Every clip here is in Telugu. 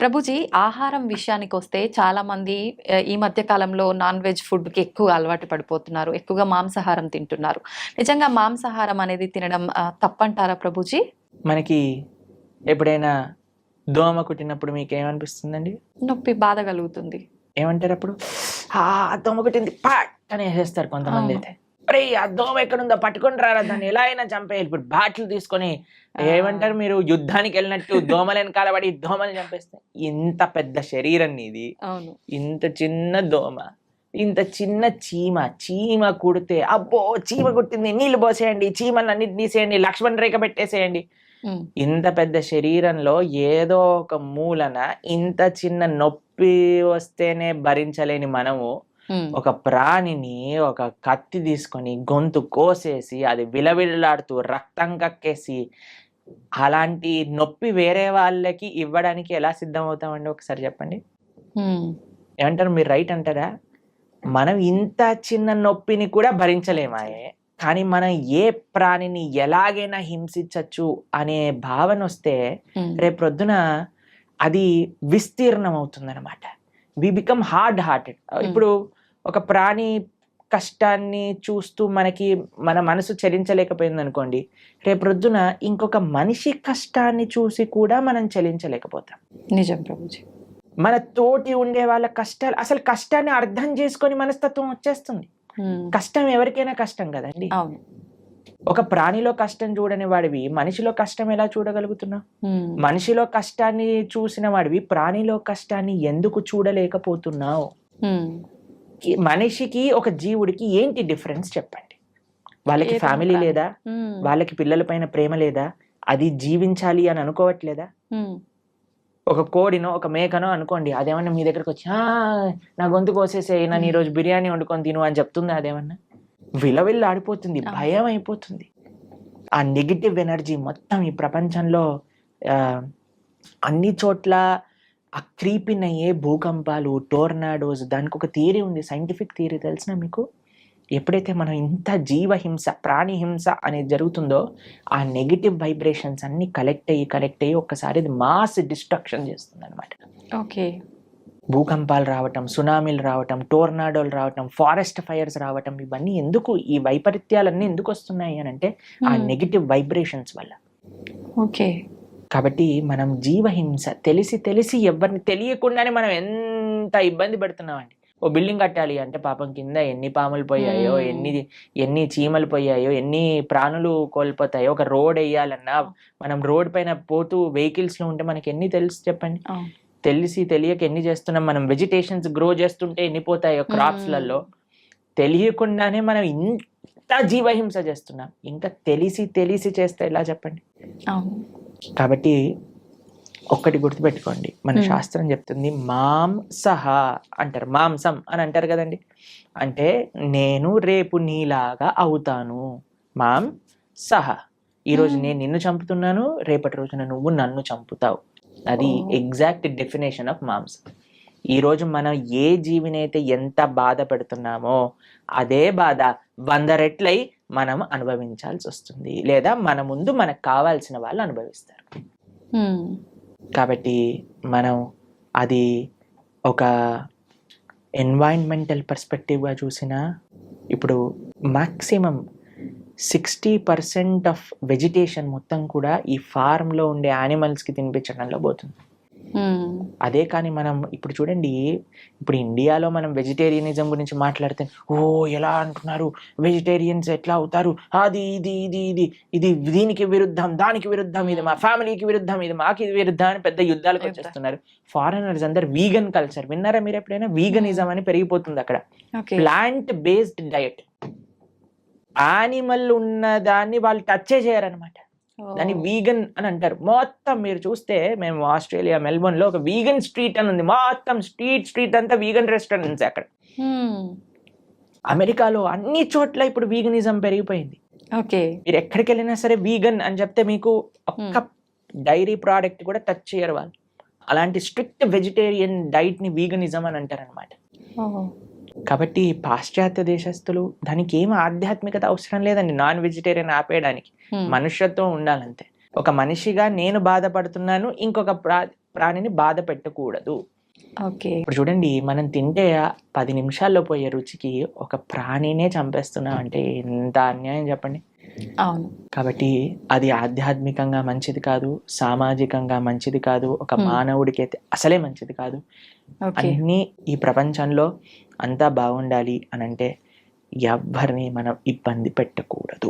ప్రభుజీ, ఆహారం విషయానికొస్తే చాలామంది ఈ మధ్య కాలంలో నాన్ వెజ్ ఫుడ్‌కి ఎక్కువగా అలవాటు పడిపోతున్నారు. ఎక్కువగా మాంసాహారం తింటున్నారు. నిజంగా మాంసాహారం అనేది తినడం తప్పంటారా ప్రభుజీ? మనకి ఎప్పుడైనా దోమ కుట్టినప్పుడు మీకేమనిపిస్తుందండి? నొప్పి, బాధ కలుగుతుంది. ఏమంటారు అప్పుడు? దోమ కుట్టింది పాట్ అని వేసేస్తారు కొంతమంది అయితే. అరే ఆ దోమ ఎక్కడుందో పట్టుకొని రారా, దాన్ని ఎలా అయినా చంపేయాలి. ఇప్పుడు బాటిల్ తీసుకొని ఏమంటారు, మీరు యుద్ధానికి వెళ్ళినట్టు దోమల వెనకాల పడి దోమని చంపేస్తే. ఇంత పెద్ద శరీరం నీది, అవును. ఇంత చిన్న దోమ, ఇంత చిన్న చీమ కుడితే అబ్బో చీమ కుట్టింది, నీళ్లు పోసేయండి, చీమలు అన్నిటి తీసేయండి, లక్ష్మణ్ రేఖ పెట్టేసేయండి. ఇంత పెద్ద శరీరంలో ఏదో ఒక మూలన ఇంత చిన్న నొప్పి వస్తేనే భరించలేని మనము ఒక ప్రాణిని ఒక కత్తి తీసుకొని గొంతు కోసేసి అది విలవిల్లాడుతూ రక్తం కక్కేసి అలాంటి నొప్పి వేరే వాళ్ళకి ఇవ్వడానికి ఎలా సిద్ధం అవుతామండి? ఒకసారి చెప్పండి. ఏమంటారు మీరు? రైట్ అంటారా? మనం ఇంత చిన్న నొప్పిని కూడా భరించలేమాయే, కానీ మనం ఏ ప్రాణిని ఎలాగైనా హింసించచ్చు అనే భావన వస్తే రేపొద్దున అది విస్తీర్ణం అవుతుందన్నమాట. We become hard hearted. ఇప్పుడు ఒక ప్రాణి కష్టాన్ని చూస్తూ మన మనసు చలించలేకపోయింది అనుకోండి, రేపొద్దున ఇంకొక మనిషి కష్టాన్ని చూసి కూడా మనం చలించలేకపోతాం. నిజం ప్రభుజీ. మన తోటి ఉండే వాళ్ళ కష్టాలు, అసలు కష్టాన్ని అర్థం చేసుకొని మనస్తత్వం వచ్చేస్తుంది. కష్టం ఎవరికైనా కష్టం కదండి. అవును. ఒక ప్రాణిలో కష్టం చూడని వాడివి మనిషిలో కష్టం ఎలా చూడగలుగుతున్నావు? మనిషిలో కష్టాన్ని చూసిన వాడివి ప్రాణిలో కష్టాన్ని ఎందుకు చూడలేకపోతున్నావు? మనిషికి ఒక జీవుడికి ఏంటి డిఫరెన్స్ చెప్పండి? వాళ్ళకి ఫ్యామిలీ లేదా? వాళ్ళకి పిల్లల పైన ప్రేమ లేదా? అది జీవించాలి అని అనుకోవట్లేదా? ఒక కోడినో ఒక మేకనో అనుకోండి, అదేమన్నా మీ దగ్గరకు వచ్చి నా గొంతు కోసేసేయి, నన్ను ఈరోజు బిర్యానీ వండుకొని తిను అని చెప్తుంది. అదేమన్నా విలవిల్లు ఆడిపోతుంది, భయం అయిపోతుంది. ఆ నెగిటివ్ ఎనర్జీ మొత్తం ఈ ప్రపంచంలో అన్ని చోట్ల ఆ క్రీపిన్ అయ్యే భూకంపాలు, టోర్నాడోస్, దానికి ఒక థియరీ ఉంది, సైంటిఫిక్ థియరీ తెలిసిన మీకు? ఎప్పుడైతే మనం ఇంత జీవహింస, ప్రాణి హింస అనేది జరుగుతుందో ఆ నెగిటివ్ వైబ్రేషన్స్ అన్ని కలెక్ట్ అయ్యి ఒక్కసారి ఇది మాస్ డిస్ట్రక్షన్ చేస్తుంది అనమాట. ఓకే. భూకంపాలు రావటం, సునామీలు రావటం, టోర్నాడోలు రావటం, ఫారెస్ట్ ఫైర్స్ రావటం, ఇవన్నీ ఎందుకు, ఈ వైపరీత్యాలన్నీ ఎందుకు వస్తున్నాయి అని అంటే ఆ నెగిటివ్ వైబ్రేషన్స్ వల్ల. ఓకే. కాబట్టి మనం జీవహింస తెలిసి ఎవరిని తెలియకుండానే మనం ఎంత ఇబ్బంది పడుతున్నామండి. ఓ బిల్డింగ్ కట్టాలి అంటే పాపం కింద ఎన్ని పాములు పోయాయో, ఎన్ని చీమలు పోయాయో, ఎన్ని ప్రాణులు కోల్పోతాయో. ఒక రోడ్ వేయాలన్నా మనం రోడ్ పైన పోతూ వెహికల్స్ లో ఉంటే మనకి ఎన్ని తెలుసు చెప్పండి? తెలియక ఎన్ని చేస్తున్నాం. మనం వెజిటేషన్స్ గ్రో చేస్తుంటే ఎన్ని పోతాయో క్రాప్స్ లలో. తెలియకుండానే మనం ఇంత జీవహింస చేస్తున్నాం. ఇంకా తెలిసి చేస్తే ఎలా చెప్పండి? కాబట్టి ఒక్కటి గుర్తుపెట్టుకోండి, మన శాస్త్రం చెప్తుంది మాంసహ అంటారు. మాంసం అని అంటారు కదండి, అంటే నేను రేపు నీలాగా అవుతాను. మాంసహ, ఈరోజు నేను నిన్ను చంపుతున్నాను, రేపటి రోజున నువ్వు నన్ను చంపుతావు. అది ఎగ్జాక్ట్ డెఫినేషన్ ఆఫ్ మాంసం. ఈరోజు మనం ఏ జీవినైతే ఎంత బాధ పెడుతున్నామో అదే బాధ 100 రెట్లై మనం అనుభవించాల్సి వస్తుంది, లేదా మన ముందు మనకు కావాల్సిన వాళ్ళు అనుభవిస్తారు. కాబట్టి మనం అది ఒక ఎన్వైరన్మెంటల్ పర్స్పెక్టివ్గా చూసినా, ఇప్పుడు మ్యాక్సిమం 60% ఆఫ్ వెజిటేషన్ మొత్తం కూడా ఈ ఫార్మ్లో ఉండే యానిమల్స్కి తినిపించడంలో పోతుంది. అదే కానీ మనం ఇప్పుడు చూడండి, ఇప్పుడు ఇండియాలో మనం వెజిటేరియనిజం గురించి మాట్లాడితే ఎలా అంటున్నారు, వెజిటేరియన్స్ ఎట్లా అవుతారు, అది ఇది ఇది ఇది ఇది దీనికి విరుద్ధం, దానికి విరుద్ధం, ఇది మా ఫ్యామిలీకి విరుద్ధం, ఇది మాకు ఇది విరుద్ధం అని పెద్ద యుద్ధాలకు వచ్చేస్తున్నారు. ఫారినర్స్ అందరు వీగన్ కల్చర్ విన్నారా మీరు ఎప్పుడైనా? వీగనిజం అని పెరిగిపోతుంది అక్కడ. ప్లాంట్ బేస్డ్ డయట్, యానిమల్ ఉన్న దాన్ని వాళ్ళు టచ్ చేయరనమాట, దాన్ని వీగన్ అని అంటారు. మొత్తం మీరు చూస్తే, మేము ఆస్ట్రేలియా మెల్బోర్న్ లో ఒక వీగన్ స్ట్రీట్ అని ఉంది, మొత్తం స్ట్రీట్ అంతా వీగన్ రెస్టారెంట్స్ అక్కడ. అమెరికాలో అన్ని చోట్ల ఇప్పుడు వీగనిజం పెరిగిపోయింది. మీరు ఎక్కడికి వెళ్ళినా సరే వీగన్ అని చెప్తే మీకు ఒక్క డైరీ ప్రోడక్ట్ కూడా టచ్ చేయరు వాళ్ళు. అలాంటి స్ట్రిక్ట్ వెజిటేరియన్ డైట్ ని వీగనిజం అని అంటారు అనమాట. కాబట్టి పాశ్చాత్య దేశస్తులు, దానికి ఏం ఆధ్యాత్మికత అవసరం లేదండి నాన్ వెజిటేరియన్ ఆపేయడానికి. మనుష్యత్వం ఉండాలంతే. ఒక మనిషిగా నేను బాధపడుతున్నాను, ఇంకొక ప్రాణిని బాధ పెట్టకూడదు. ఓకే. ఇప్పుడు చూడండి, మనం తింటే 10 నిమిషాల్లో పోయే రుచికి ఒక ప్రాణినే చంపేస్తున్నాం అంటే ఎంత అన్యాయం చెప్పండి. అవును. కాబట్టి అది ఆధ్యాత్మికంగా మంచిది కాదు, సామాజికంగా మంచిది కాదు, ఒక మానవుడికి అయితే అసలే మంచిది కాదు. ఓకే. అన్నీ ఈ ప్రపంచంలో అంతా బాగుండాలి అని అంటే ఎవ్వరిని మనం ఇబ్బంది పెట్టకూడదు.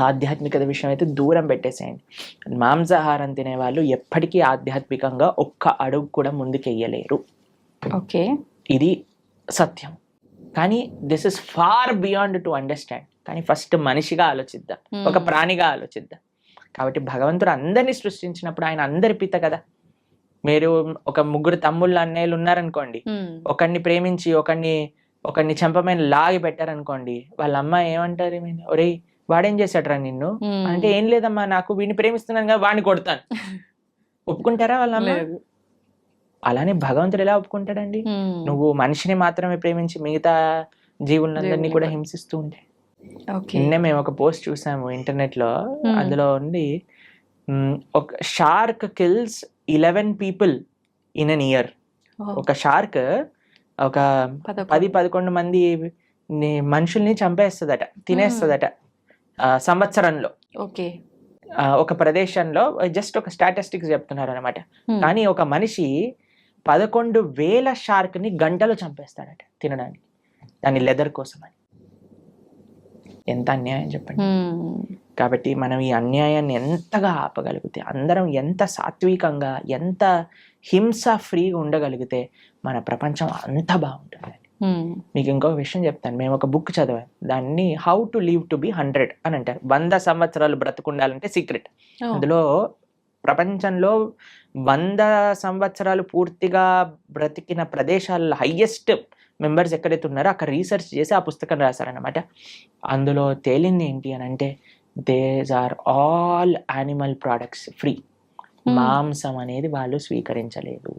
ఆధ్యాత్మికత విషయం అయితే దూరం పెట్టేసేయండి. మాంసాహారం తినే వాళ్ళు ఎప్పటికీ ఆధ్యాత్మికంగా ఒక్క అడుగు కూడా ముందుకెయ్యలేరు. ఓకే. ఇది సత్యం. కానీ this is far beyond to understand. కానీ ఫస్ట్ మనిషిగా ఆలోచిద్దాం, ఒక ప్రాణిగా ఆలోచిద్దాం. కాబట్టి భగవంతుడు అందరినీ సృష్టించినప్పుడు ఆయన అందరి పిత కదా. మీరు ఒక 3 తమ్ముళ్ళు అన్నయ్యలు ఉన్నారనుకోండి, ఒకరిని ప్రేమించి ఒకరిని చెంపమైన లాగి పెట్టారనుకోండి, వాళ్ళ అమ్మ ఏమంటారు, ఒరే వాడేం చేశాడరా నిన్ను అంటే, ఏం లేదమ్మా నాకు వీడిని ప్రేమిస్తున్నాను కదా వాడిని కొడతాను. ఒప్పుకుంటారా వాళ్ళ అమ్మ? అలానే భగవంతుడు ఎలా ఒప్పుకుంటాడండి? నువ్వు మనిషిని మాత్రమే ప్రేమించి మిగతా జీవులందరినీ కూడా హింసిస్తూ ఉంటే. నిన్నే మేము ఒక పోస్ట్ చూసాము ఇంటర్నెట్ లో. అందులో ఉంది, ఒక shark kills 11 people in an year. ఒక షార్క్ ఒక 10-11 మంది మనుషుల్ని చంపేస్తుందట, తినేస్తుందట సంవత్సరంలో. ఓకే. ఒక ప్రదేశంలో జస్ట్ ఒక స్టాటిస్టిక్స్ చెప్తున్నారు అనమాట. కానీ ఒక మనిషి 11,000 షార్క్ ని గంటలో చంపేస్తాడట తినడానికి, దాని లెదర్ కోసం అని. ఎంత అన్యాయం చెప్పండి. కాబట్టి మనం ఈ అన్యాయాన్ని ఎంతగా ఆపగలిగితే, అందరం ఎంత సాత్వికంగా, ఎంత హింస ఫ్రీగా ఉండగలిగితే మన ప్రపంచం అంత బాగుంటుంది. మీకు ఇంకొక విషయం చెప్తాను. మేము ఒక బుక్ చదివాం, దాన్ని how to live to be 100 అని అంటారు. 100 సంవత్సరాలు బ్రతుకుండాలంటే సీక్రెట్. అందులో ప్రపంచంలో 100 సంవత్సరాలు పూర్తిగా బ్రతికిన ప్రదేశాల్లో హైయెస్ట్ మెంబర్స్ ఎక్కడైతే ఉన్నారో అక్కడ రీసెర్చ్ చేసి ఆ పుస్తకం రాశారనమాట. అందులో తేలింది ఏంటి అని అంటే, these are all animal products free. మాంసం అనేది వాళ్ళు స్వీకరించలేదు.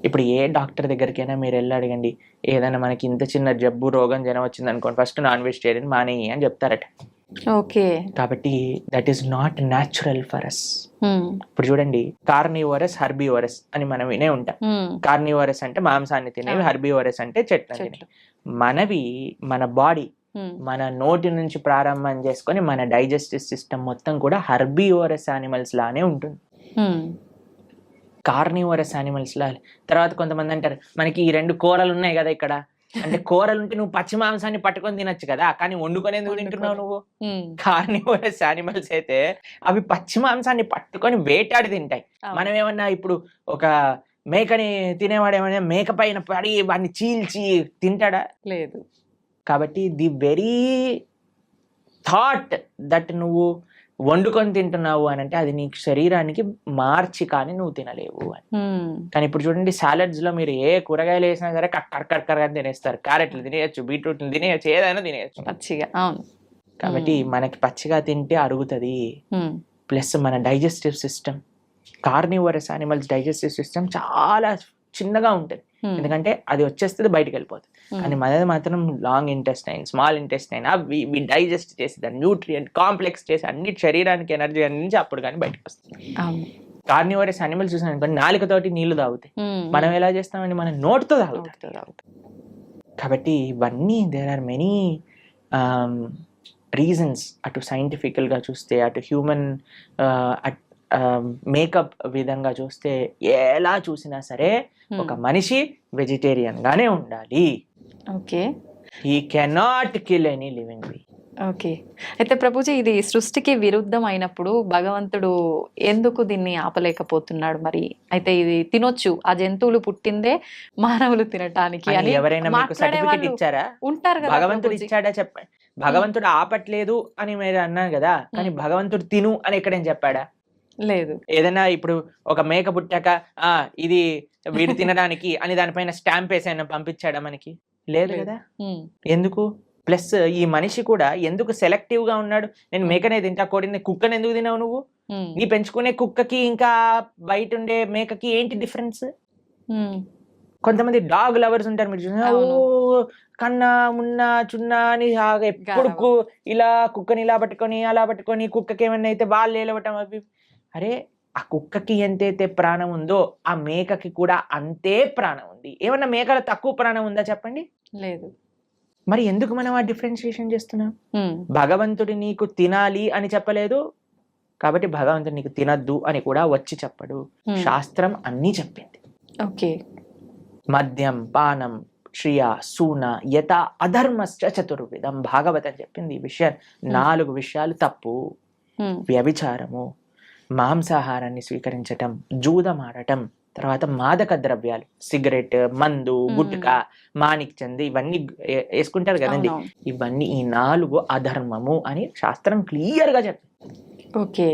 ఇప్పుడు ఏ డాక్టర్ దగ్గరికైనా మీరు వెళ్ళి అడగండి, ఏదైనా మనకి ఇంత చిన్న జబ్బు రోగం జనం వచ్చింది అనుకోండి, ఫస్ట్ నాన్ వెజిటేరియన్ మానేయి అని చెప్తారట. ఓకే. కాబట్టి that is not natural for us. ఇప్పుడు చూడండి, కార్నివోరస్, హర్బివోరస్ అని మనం వినే ఉంటాం. కార్నివోరస్ అంటే మాంసాన్ని తినేవి, హర్బివోరస్ అంటే చెట్లు తినేవి. మనవి, మన బాడీ, మన నోటి నుంచి ప్రారంభం చేసుకొని మన డైజెస్టివ్ సిస్టమ్ మొత్తం కూడా హర్బివోరస్ యానిమల్స్ లానే ఉంటుంది, కార్నివోరస్ యానిమల్స్ లా. తర్వాత కొంతమంది అంటారు, మనకి ఈ 2 కూరలు ఉన్నాయి కదా ఇక్కడ అంటే, కూరలు ఉంటే నువ్వు పచ్చి మాంసాన్ని పట్టుకొని తినొచ్చు కదా, కానీ వండుకొని ఎందుకు తింటున్నావు నువ్వు? కార్నివోరస్ యానిమల్స్ అయితే అవి పచ్చి మాంసాన్ని పట్టుకొని వేటాడి తింటాయి. మనం ఏమన్నా ఇప్పుడు ఒక మేకని తినేవాడు ఏమన్నా మేక పైన పడి వాడిని చీల్చి తింటాడా? లేదు. కాబట్టి ది వెరీ థాట్ దట్ నువ్వు వండుకొని తింటున్నావు అని అంటే అది నీ శరీరానికి మార్చి కానీ నువ్వు తినలేవు అని. కానీ ఇప్పుడు చూడండి, సాలడ్స్ లో మీరు ఏ కూరగాయలు వేసినా సరే కక్కర్ అని తినేస్తారు. క్యారెట్లు తినేయచ్చు, బీట్రూట్లు తినేయచ్చు, ఏదైనా తినేయచ్చు పచ్చిగా. అవును. కాబట్టి మనకి పచ్చిగా తింటే అరుగుతుంది. ప్లస్ మన digestive system, carnivorous animals digestive system చాలా చిన్నగా ఉంటుంది, ఎందుకంటే అది వచ్చేస్తుంది బయటకు వెళ్ళిపోతుంది. కానీ మనది మాత్రం లాంగ్ ఇంటెస్టైన్, స్మాల్ ఇంటెస్టైన్, అవి డైజెస్ట్ చేసి దాన్ని న్యూట్రియంట్ కాంప్లెక్స్ చేసి అన్ని శరీరానికి ఎనర్జీ అందించి అప్పుడు కానీ బయటకు వస్తుంది. కార్నివోరస్ యానిమల్స్ చూసాను అనుకోండి, నాలుకతోటి నీళ్లు తాగుతాయి. మనం ఎలా చేస్తామండి? మనం నోటితో తాగుతాం. కాబట్టి ఇవన్నీ దేర్ ఆర్ మెనీ రీజన్స్. అటు సైంటిఫికల్ గా చూస్తే, అటు హ్యూమన్ మేకప్ విధంగా చూస్తే, ఎలా చూసినా సరే ఒక మనిషి వెజిటేరియన్ గానే ఉండాలి. Okay. He cannot kill any living being. Okay. అయితే ప్రభుజీ, ఇది సృష్టికి విరుద్ధం అయినప్పుడు భగవంతుడు ఎందుకు దీన్ని ఆపలేకపోతున్నాడు మరి? అయితే ఇది తినొచ్చు, ఆ జంతువులు పుట్టిందే మానవులు తినటానికి అని ఎవరైనా మీకు సర్టిఫికెట్ ఇచ్చారా? ఉంటారు కదా. భగవంతుడు ఇచ్చాడా చెప్పండి. భగవంతుడు ఆపట్లేదు అని మీరు అన్నారు కదా, కానీ భగవంతుడు తిను అని ఎక్కడేం చెప్పాడా? లేదు. ఏదైనా ఇప్పుడు ఒక మేక పుట్టాక ఇది వీడు తినడానికి అని దానిపైన స్టాంప్ వేసి ఆయన పంపించాడా మనకి? లేదు కదా. ఎందుకు? ప్లస్ ఈ మనిషి కూడా ఎందుకు సెలెక్టివ్ గా ఉన్నాడు? నేను మేకనే తింటా, కోడిని, కుక్కని ఎందుకు తినావు నువ్వు? నీ పెంచుకునే కుక్కకి ఇంకా బయట ఉండే మేకకి ఏంటి డిఫరెన్స్? కొంతమంది డాగ్ లవర్స్ ఉంటారు, మీరు చూసినా, ఓ కన్నా మున్నా చున్నా అని ఎప్పుడు ఇలా కుక్కని ఇలా పట్టుకొని అలా పట్టుకొని, కుక్కకి ఏమన్నా అయితే వాళ్ళు ఏలవటం అవి. అరే ఆ కుక్కకి ఎంతైతే ప్రాణం ఉందో ఆ మేకకి కూడా అంతే ప్రాణం ఉంది. ఏమన్నా మేకల తక్కువ ప్రాణం ఉందా చెప్పండి? లేదు. మరి ఎందుకు మనం ఆ డిఫరెన్షియేషన్ చేస్తున్నాం? భగవంతుడి నీకు తినాలి అని చెప్పలేదు, కాబట్టి భగవంతుడు నీకు తినద్దు అని కూడా వచ్చి చెప్పడు. శాస్త్రం అన్నీ చెప్పింది. ఓకే. మద్యం, పానం, శ్రియ, సూన, యత, అధర్మశ్చ చతుర్విధం. భాగవతం చెప్పింది ఈ విషయం. 4 విషయాలు తప్పు. వ్యభిచారము, మాంసాహారాన్ని స్వీకరించటం, జూదమాడటం, తర్వాత మాదక ద్రవ్యాలు, సిగరెట్, మందు, గుట్కా, మాణిక్ చంద్ ఇవన్నీ వేసుకుంటారు కదండి. ఇవన్నీ ఈ 4 అధర్మము అని శాస్త్రం క్లియర్ గా చెప్పింది. ఓకే.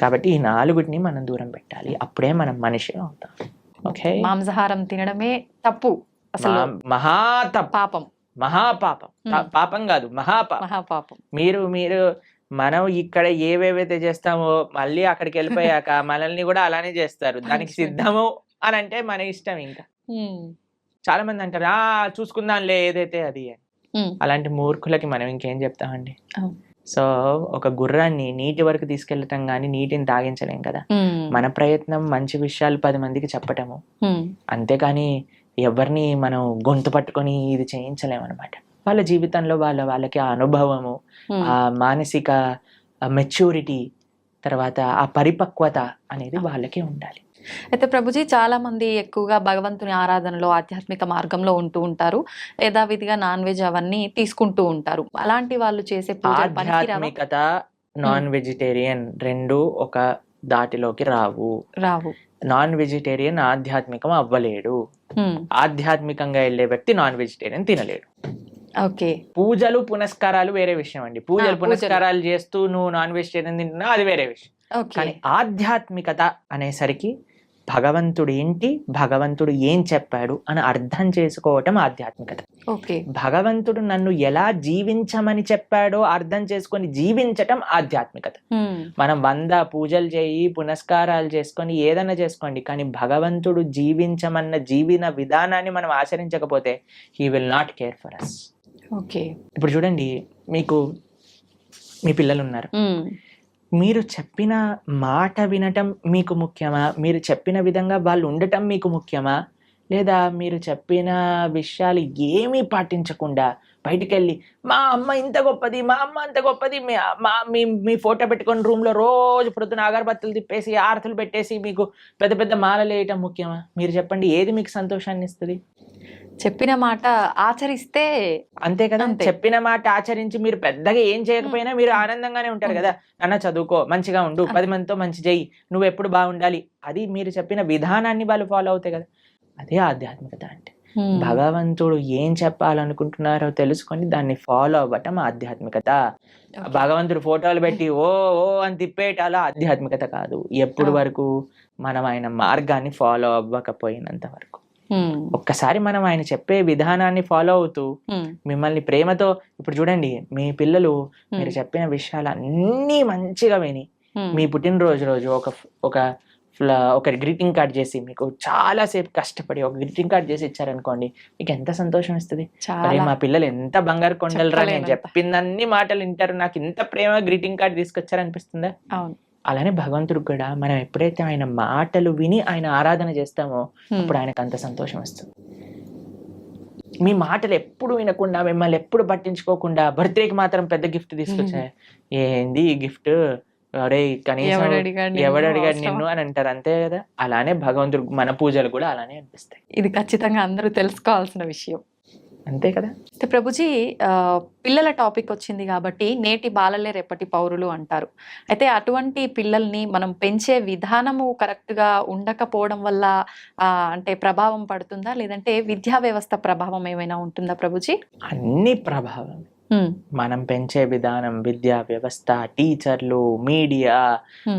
కాబట్టి ఈ 4టిని మనం దూరం పెట్టాలి, అప్పుడే మనం మనిషిగా అవుతాం. ఓకే. మాంసాహారం తినడమే తప్పు, అసలు పాపం, మహాపాపం. పాపం కాదు, మహాపాపం. మీరు మనం ఇక్కడ ఏవేవైతే చేస్తామో మళ్ళీ అక్కడికి వెళ్ళిపోయాక మనల్ని కూడా అలానే చేస్తారు. దానికి సిద్ధము అని అంటే మన ఇష్టం. ఇంకా చాలా మంది అంటారు చూసుకుందాంలే ఏదైతే అది అని. అలాంటి మూర్ఖులకి మనం ఇంకేం చెప్తామండి? సో ఒక గుర్రాన్ని నీటి వరకు తీసుకెళ్ళటం కానీ నీటిని తాగించలేం కదా. మన ప్రయత్నం మంచి విషయాలు 10 మందికి చెప్పటము, అంతేకాని ఎవరిని మనం గొంతు పట్టుకొని ఇది చేయించలేమన్నమాట. వాళ్ళ జీవితంలో వాళ్ళకి ఆ అనుభవము, ఆ మానసిక మెచ్యూరిటీ, తర్వాత ఆ పరిపక్వత అనేది వాళ్ళకి ఉండాలి. అయితే ప్రభుజీ, చాలా మంది ఎక్కువగా భగవంతుని ఆరాధనలో ఆధ్యాత్మిక మార్గంలో ఉంటూ ఉంటారు, యథావిధిగా నాన్ వెజ్ అవన్నీ తీసుకుంటూ ఉంటారు. అలాంటి వాళ్ళు చేసే ఆధ్యాత్మికత, నాన్ వెజిటేరియన్ రెండు ఒక దాటిలోకి రావు. నాన్ వెజిటేరియన్ ఆధ్యాత్మికం అవ్వలేడు. ఆధ్యాత్మికంగా వెళ్ళే వ్యక్తి నాన్ వెజిటేరియన్ తినలేడు. ఓకే. పూజలు పునస్కారాలు వేరే విషయం అండి. పూజలు పునస్కారాలు చేస్తూ నువ్వు నాన్ వెజిటేరియన్ తింటున్నా అది వేరే విషయం. కానీ ఆధ్యాత్మికత అనేసరికి భగవంతుడు ఏంటి, భగవంతుడు ఏం చెప్పాడు అని అర్థం చేసుకోవటం ఆధ్యాత్మికత. భగవంతుడు నన్ను ఎలా జీవించమని చెప్పాడో అర్థం చేసుకొని జీవించటం ఆధ్యాత్మికత. మనం 100 పూజలు చేయి, పునస్కారాలు చేసుకొని ఏదైనా చేసుకోండి, కానీ భగవంతుడు జీవించమన్న జీవన విధానాన్ని మనం ఆచరించకపోతే he will not care for us. ఇప్పుడు చూడండి, మీకు మీ పిల్లలు ఉన్నారు, మీరు చెప్పిన మాట వినటం మీకు ముఖ్యమా? మీరు చెప్పిన విధంగా వాళ్ళు ఉండటం మీకు ముఖ్యమా? లేదా మీరు చెప్పిన విషయాలు ఏమీ పాటించకుండా బయటికి వెళ్ళి మా అమ్మ ఇంత గొప్పది, మా అమ్మ అంత గొప్పది, మీ ఫోటో పెట్టుకొని రూమ్లో రోజు పొద్దున అగరబత్తులు తిప్పేసి ఆరతులు పెట్టేసి మీకు పెద్ద పెద్ద మాలలు వేయటం ముఖ్యమా? మీరు చెప్పండి, ఏది మీకు సంతోషాన్ని ఇస్తుంది? చెప్పిన మాట ఆచరిస్తే అంతే కదా. చెప్పిన మాట ఆచరించి మీరు పెద్దగా ఏం చేయకపోయినా మీరు ఆనందంగానే ఉంటారు కదా. అన్న చదువుకో, మంచిగా ఉండు, 10 మందితో మంచి చెయ్యి, నువ్వు ఎప్పుడు బాగుండాలి, అది మీరు చెప్పిన విధానాన్ని వాళ్ళు ఫాలో అవుతాయి కదా. అదే ఆధ్యాత్మికత అంటే. భగవంతుడు ఏం చెప్పాలనుకుంటున్నారో తెలుసుకొని దాన్ని ఫాలో అవ్వటం ఆధ్యాత్మికత. భగవంతుడు ఫోటోలు పెట్టి ఓ ఓ అని తిప్పేటాల ఆధ్యాత్మికత కాదు. ఎప్పుడు వరకు మనం ఆయన మార్గాన్ని ఫాలో అవ్వకపోయినంత వరకు. ఒక్కసారి మనం ఆయన చెప్పే విధానాన్ని ఫాలో అవుతూ మిమ్మల్ని ప్రేమతో, ఇప్పుడు చూడండి, మీ పిల్లలు మీరు చెప్పిన విషయాలు అన్నీ మంచిగా విని మీ పుట్టినరోజు రోజు ఒక గ్రీటింగ్ కార్డ్ చేసి మీకు చాలా సేపు కష్టపడి ఒక గ్రీటింగ్ కార్డ్ చేసి ఇచ్చారనుకోండి, మీకు ఎంత సంతోషం ఇస్తుంది. అరే మా పిల్లలు ఎంత బంగారు కొండలరా, నేను చెప్పిందన్ని మాటలు వింటారు, నాకు ఇంత ప్రేమ గ్రీటింగ్ కార్డ్ తీసుకొచ్చారనిపిస్తుందా? అలానే భగవంతుడికి కూడా మనం ఎప్పుడైతే ఆయన మాటలు విని ఆయన ఆరాధన చేస్తామో అప్పుడు ఆయనకు అంత సంతోషం వస్తుంది. మీ మాటలు ఎప్పుడు వినకుండా, మిమ్మల్ని ఎప్పుడు పట్టించుకోకుండా బర్త్డేకి మాత్రం పెద్ద గిఫ్ట్ తీసుకొచ్చా, ఏంది ఈ గిఫ్ట్, అరే కనీసం ఎవడడిగాడు నిన్ను అని అంటారు, అంతే కదా. అలానే భగవంతుడు మన పూజలు కూడా అలానే అనిపిస్తాయి. ఇది ఖచ్చితంగా అందరూ తెలుసుకోవాల్సిన విషయం, అంతే కదా. ప్రభుజీ, పిల్లల టాపిక్ వచ్చింది కాబట్టి నేటి బాలలే రేపటి పౌరులు అంటారు. అయితే అటువంటి పిల్లల్ని మనం పెంచే విధానము కరెక్ట్గా ఉండకపోవడం వల్ల అంటే ప్రభావం పడుతుందా, లేదంటే విద్యా వ్యవస్థ ప్రభావం ఏమైనా ఉంటుందా ప్రభుజీ? అన్ని ప్రభావం. మనం పెంచే విధానం, విద్యా వ్యవస్థ, టీచర్లు, మీడియా,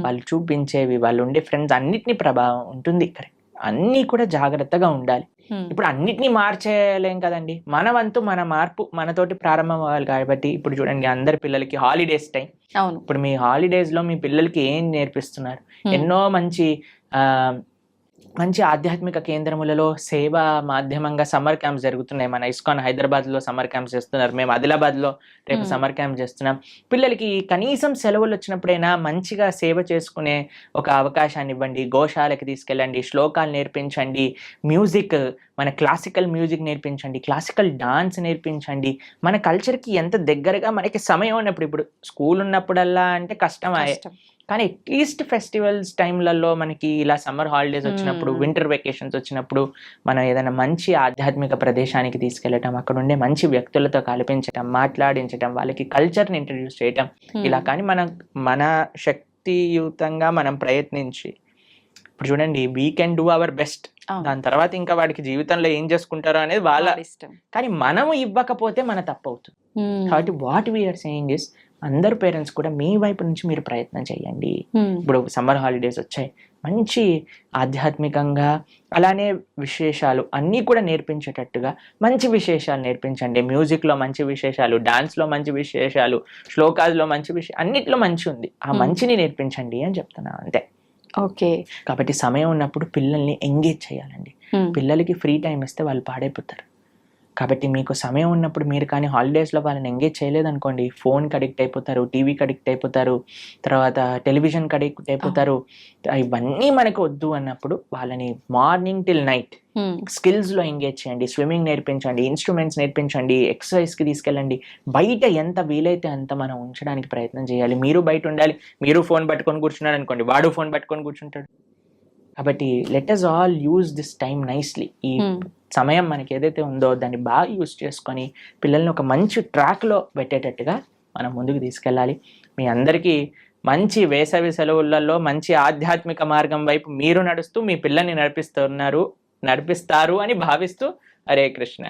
వాళ్ళు చూపించేవి, వాళ్ళు ఉండే ఫ్రెండ్స్, అన్నిటినీ ప్రభావం ఉంటుంది. కరెక్ట్, అన్నీ కూడా జాగ్రత్తగా ఉండాలి. ఇప్పుడు అన్నిటినీ మార్చేయలేం కదండి. మన వంతు మన మార్పు మనతోటి ప్రారంభం అవ్వాలి. కాబట్టి ఇప్పుడు చూడండి, అందరి పిల్లలకి హాలిడేస్ టైం. ఇప్పుడు మీ హాలిడేస్ లో మీ పిల్లలకి ఏం నేర్పిస్తున్నారు? ఎన్నో మంచి మంచి ఆధ్యాత్మిక కేంద్రములలో సేవా మాధ్యమంగా సమ్మర్ క్యాంప్స్ జరుగుతున్నాయి. మన ఇస్కాన్ హైదరాబాద్లో సమ్మర్ క్యాంప్స్ చేస్తున్నారు. మేము ఆదిలాబాద్లో రేపు సమ్మర్ క్యాంప్ చేస్తున్నాం. పిల్లలకి కనీసం సెలవులు వచ్చినప్పుడైనా మంచిగా సేవ చేసుకునే ఒక అవకాశాన్ని ఇవ్వండి. గోశాలకి తీసుకెళ్ళండి, శ్లోకాలు నేర్పించండి, మ్యూజిక్, మన క్లాసికల్ మ్యూజిక్ నేర్పించండి, క్లాసికల్ డాన్స్ నేర్పించండి. మన కల్చర్కి ఎంత దగ్గరగా మనకి సమయం ఉన్నప్పుడు, ఇప్పుడు స్కూల్ ఉన్నప్పుడల్లా అంటే కష్టమే, కానీ అట్లీస్ట్ ఫెస్టివల్స్ టైంలలో మనకి ఇలా సమ్మర్ హాలిడేస్ వచ్చినప్పుడు, వింటర్ వెకేషన్స్ వచ్చినప్పుడు మనం ఏదైనా మంచి ఆధ్యాత్మిక ప్రదేశానికి తీసుకెళ్ళటం, అక్కడ ఉండే మంచి వ్యక్తులతో కల్పించటం, మాట్లాడించటం, వాళ్ళకి కల్చర్ని ఇంట్రడ్యూస్ చేయటం, ఇలా కానీ మన శక్తియుతంగా మనం ప్రయత్నించి, ఇప్పుడు చూడండి we can do our best. దాని తర్వాత ఇంకా వాడికి జీవితంలో ఏం చేసుకుంటారో అనేది వాళ్ళ ఇష్టం. కానీ మనము ఇవ్వకపోతే మన తప్పు అవుతుంది. కాబట్టి వాట్ వీఆర్ సేయింగ్ ఇస్, అందరు పేరెంట్స్ కూడా మీ వైపు నుంచి మీరు ప్రయత్నం చేయండి. ఇప్పుడు సమ్మర్ హాలిడేస్ వచ్చాయి, మంచి ఆధ్యాత్మికంగా అలానే విశేషాలు అన్నీ కూడా నేర్పించేటట్టుగా మంచి విశేషాలు నేర్పించండి. మ్యూజిక్లో మంచి విశేషాలు, డాన్స్లో మంచి విశేషాలు, శ్లోకాల్లో మంచి విషయం, అన్నిట్లో మంచి ఉంది, ఆ మంచిని నేర్పించండి అని చెప్తున్నా అంతే. ఓకే. కాబట్టి సమయం ఉన్నప్పుడు పిల్లల్ని ఎంగేజ్ చేయాలండి. పిల్లలకి ఫ్రీ టైం ఇస్తే వాళ్ళు పాడైపోతారు. కాబట్టి మీకు సమయం ఉన్నప్పుడు మీరు కానీ హాలిడేస్లో వాళ్ళని ఎంగేజ్ చేయలేదనుకోండి, ఫోన్కి అడిక్ట్ అయిపోతారు, టీవీకి అడిక్ట్ అయిపోతారు, తర్వాత టెలివిజన్కి అడిక్ట్ అయిపోతారు. ఇవన్నీ మనకు వద్దు అన్నప్పుడు వాళ్ళని మార్నింగ్ టిల్ నైట్ స్కిల్స్లో ఎంగేజ్ చేయండి. స్విమ్మింగ్ నేర్పించండి, ఇన్స్ట్రుమెంట్స్ నేర్పించండి, ఎక్సర్సైజ్కి తీసుకెళ్ళండి. బయట ఎంత వీలైతే అంత మనం ఉంచడానికి ప్రయత్నం చేయాలి. మీరు బయట ఉండాలి. మీరు ఫోన్ పట్టుకొని కూర్చున్నారు అనుకోండి, వాడు ఫోన్ పట్టుకొని కూర్చుంటాడు. కాబట్టి let us all use this time nicely. ఈ సమయం మనకి ఏదైతే ఉందో దాన్ని బాగా యూజ్ చేసుకొని పిల్లల్ని ఒక మంచి ట్రాక్లో పెట్టేటట్టుగా మనం ముందుకు తీసుకెళ్ళాలి. మీ అందరికీ మంచి వేసవి సెలవులలో మంచి ఆధ్యాత్మిక మార్గం వైపు మీరు నడుస్తూ మీ పిల్లల్ని నడిపిస్తారు అని భావిస్తూ, హరే కృష్ణ.